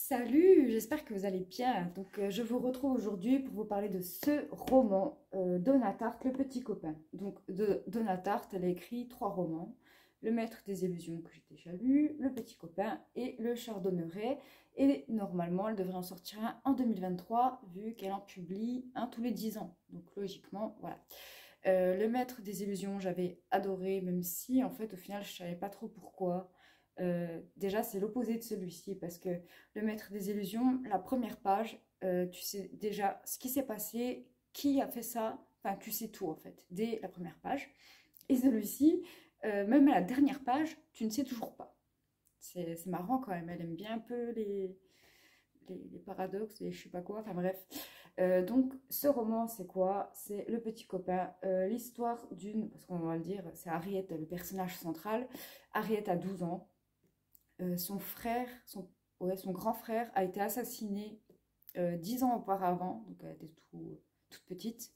Salut, j'espère que vous allez bien. Je vous retrouve aujourd'hui pour vous parler de ce roman, Donna Tartt, le petit copain. Donna Tartt, elle a écrit 3 romans. Le Maître des illusions que j'ai déjà lu, Le petit copain et Le Chardonneret. Et normalement, elle devrait en sortir un en 2023, vu qu'elle en publie un tous les 10 ans. Donc logiquement, voilà. Le Maître des illusions, j'avais adoré, même si en fait au final je savais pas trop pourquoi. Déjà c'est l'opposé de celui-ci parce que le Maître des illusions, la première page, tu sais déjà ce qui s'est passé, qui a fait ça, enfin tu sais tout en fait, dès la première page. Et celui-ci, même à la dernière page, tu ne sais toujours pas. C'est marrant quand même, elle aime bien un peu les paradoxes et je sais pas quoi, enfin bref. Ce roman, c'est quoi? C'est Le petit copain, l'histoire d'une, parce qu'on va le dire, c'est Harriet, le personnage central. Harriet a 12 ans. Son frère, son grand frère a été assassiné 10 ans auparavant, donc elle était toute petite.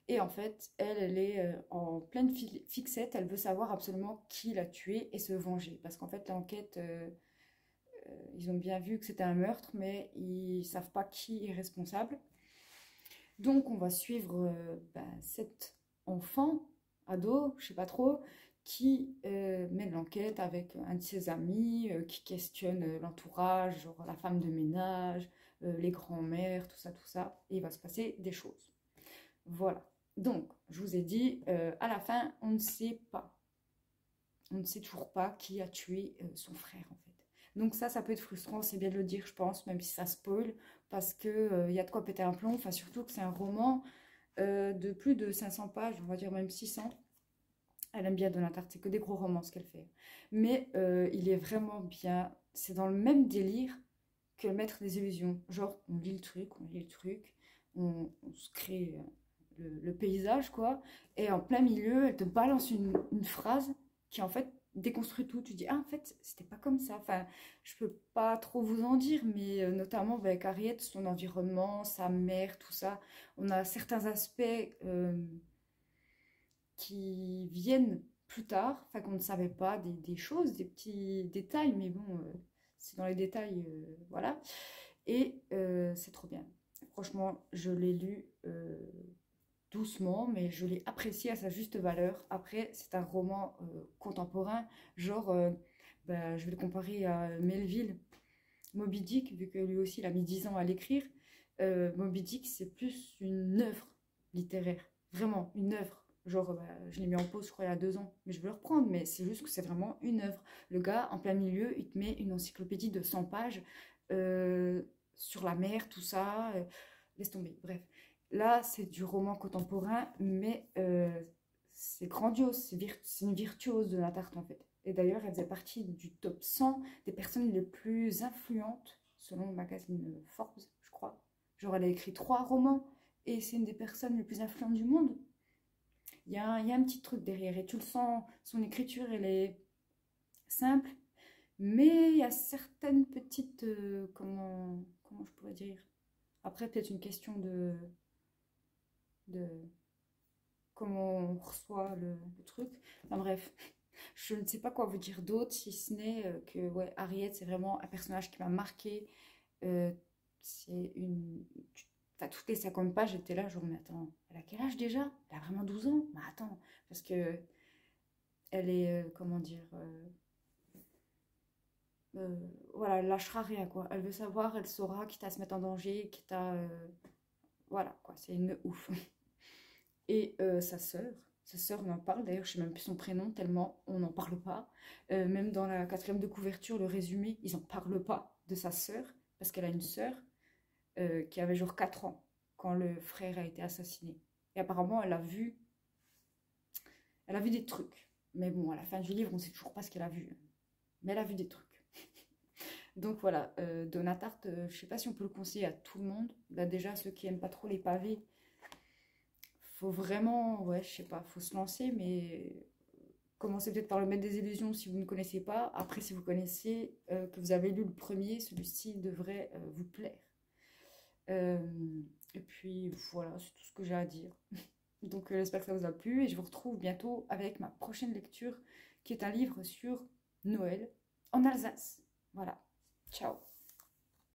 Et en fait, elle est en pleine fixette, elle veut savoir absolument qui l'a tué et se venger. Parce qu'en fait, l'enquête, ils ont bien vu que c'était un meurtre, mais ils savent pas qui est responsable. Donc on va suivre cet enfant, ado, je sais pas trop, qui mène l'enquête avec un de ses amis, qui questionne l'entourage, genre la femme de ménage, les grands-mères, tout ça, et il va se passer des choses. Voilà. Donc, je vous ai dit, à la fin, on ne sait pas. On ne sait toujours pas qui a tué son frère, en fait. Donc ça peut être frustrant, c'est bien de le dire, je pense, même si ça spoil, parce que y a de quoi péter un plomb, enfin surtout que c'est un roman de plus de 500 pages, on va dire même 600. Elle aime bien Donna Tartt, c'est que des gros romans ce qu'elle fait. Mais il est vraiment bien, c'est dans le même délire que Le Maître des illusions. Genre, on lit le truc, on se crée le paysage, quoi. Et en plein milieu, elle te balance une phrase qui, en fait, déconstruit tout. Tu dis, ah, en fait, c'était pas comme ça. Enfin, je peux pas trop vous en dire, mais notamment avec Harriet, son environnement, sa mère, tout ça. On a certains aspects qui viennent plus tard, enfin, qu'on ne savait pas, des choses, des petits détails, mais bon, c'est dans les détails, voilà. Et c'est trop bien. Franchement, je l'ai lu doucement, mais je l'ai apprécié à sa juste valeur. Après, c'est un roman contemporain, genre, je vais le comparer à Melville, Moby Dick, vu que lui aussi il a mis 10 ans à l'écrire. Moby Dick, c'est plus une œuvre littéraire, vraiment une œuvre. Genre, je l'ai mis en pause, je crois, il y a 2 ans, mais je veux le reprendre, mais c'est juste que c'est vraiment une œuvre. Le gars, en plein milieu, il te met une encyclopédie de 100 pages euh, sur la mer, tout ça. Laisse tomber, bref. Là, c'est du roman contemporain, mais c'est grandiose, c'est une virtuose de la tarte en fait. Et d'ailleurs, elle faisait partie du top 100 des personnes les plus influentes, selon le magazine Forbes, je crois. Genre, elle a écrit 3 romans, et c'est une des personnes les plus influentes du monde. Il y a un petit truc derrière, et tu le sens, son écriture, elle est simple, mais il y a certaines petites, comment je pourrais dire? Après, peut-être une question de comment on reçoit le truc. Enfin bref, je ne sais pas quoi vous dire d'autre, si ce n'est que ouais, Harriet, c'est vraiment un personnage qui m'a marqué. Euh, c'est une... Enfin, toutes les 50 pages, j'étais là, genre, mais attends, elle a quel âge déjà? Elle a vraiment 12 ans? Mais attends, parce que elle est, comment dire, voilà, elle lâchera rien, quoi. Elle veut savoir, elle saura, quitte à se mettre en danger, quitte à... voilà, quoi, c'est une ouf. Et sa sœur, on en parle, d'ailleurs, je sais même plus son prénom, tellement on n'en parle pas. Même dans la quatrième de couverture, le résumé, ils n'en parlent pas de sa sœur, parce qu'elle a une sœur qui avait genre 4 ans quand le frère a été assassiné. Et apparemment, elle a vu des trucs. Mais bon, à la fin du livre, on ne sait toujours pas ce qu'elle a vu. Mais elle a vu des trucs. Donc voilà, Donna Tartt, je ne sais pas si on peut le conseiller à tout le monde. Là, déjà, ceux qui n'aiment pas trop les pavés, faut vraiment, ouais, je sais pas, faut se lancer, mais commencez peut-être par le Maître des illusions si vous ne connaissez pas. Après, si vous connaissez, que vous avez lu le premier, celui-ci devrait vous plaire. Euh, et puis voilà, c'est tout ce que j'ai à dire. Donc j'espère que ça vous a plu et je vous retrouve bientôt avec ma prochaine lecture qui est un livre sur Noël en Alsace. Voilà, ciao.